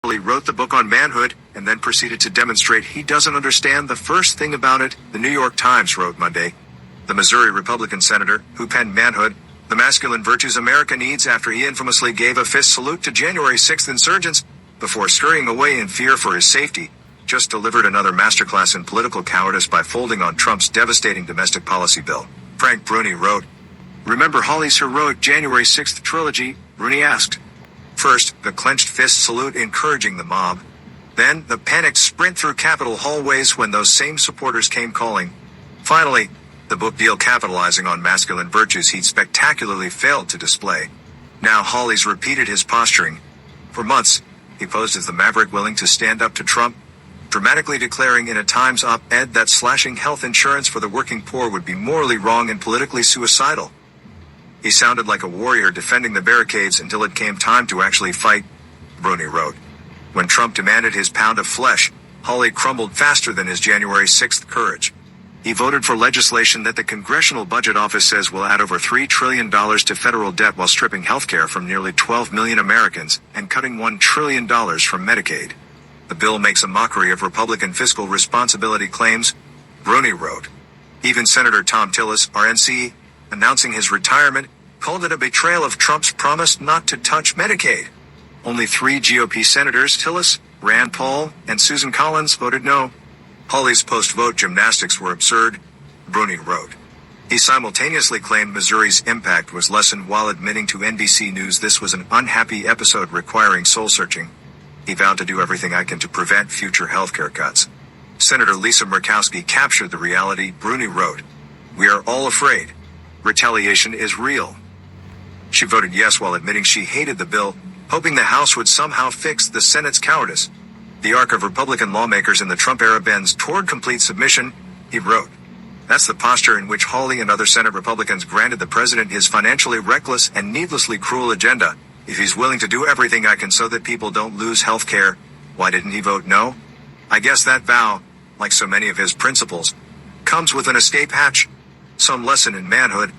Hawley wrote the book on manhood and then proceeded to demonstrate he doesn't understand the first thing about it, the New York Times wrote Monday. The Missouri Republican senator, who penned Manhood, the masculine virtues America needs, after he infamously gave a fist salute to January 6th insurgents before scurrying away in fear for his safety, just delivered another masterclass in political cowardice by folding on Trump's devastating domestic policy bill. Frank Bruni wrote, "Remember Hawley's heroic January 6th trilogy?" Bruni asked. First, the clenched fist salute encouraging the mob. Then, the panicked sprint through Capitol hallways when those same supporters came calling. Finally, the book deal capitalizing on masculine virtues he'd spectacularly failed to display. Now Hawley's repeated his posturing. For months, he posed as the maverick willing to stand up to Trump, dramatically declaring in a Times op-ed that slashing health insurance for the working poor would be morally wrong and politically suicidal. He sounded like a warrior defending the barricades until it came time to actually fight, Bruni wrote. When Trump demanded his pound of flesh, Hawley crumbled faster than his January 6th courage. He voted for legislation that the Congressional Budget Office says will add over $3 trillion to federal debt while stripping health care from nearly 12 million Americans and cutting $1 trillion from Medicaid. The bill makes a mockery of Republican fiscal responsibility claims, Bruni wrote. Even Senator Thom Tillis, RNC, announcing his retirement, called it a betrayal of Trump's promise not to touch Medicaid. Only 3 GOP senators, Tillis, Rand Paul, and Susan Collins, voted no. Hawley's post-vote gymnastics were absurd, Bruni wrote. He simultaneously claimed Missouri's impact was lessened while admitting to NBC News this was an unhappy episode requiring soul-searching. He vowed to do everything I can to prevent future healthcare cuts. Senator Lisa Murkowski captured the reality, Bruni wrote. We are all afraid. Retaliation is real. She voted yes while admitting she hated the bill, hoping the House would somehow fix the Senate's cowardice. The arc of Republican lawmakers in the Trump era bends toward complete submission, he wrote. That's the posture in which Hawley and other Senate Republicans granted the president his financially reckless and needlessly cruel agenda. If he's willing to do everything I can so that people don't lose health care, why didn't he vote no? I guess that vow, like so many of his principles, comes with an escape hatch. Some lesson in manhood,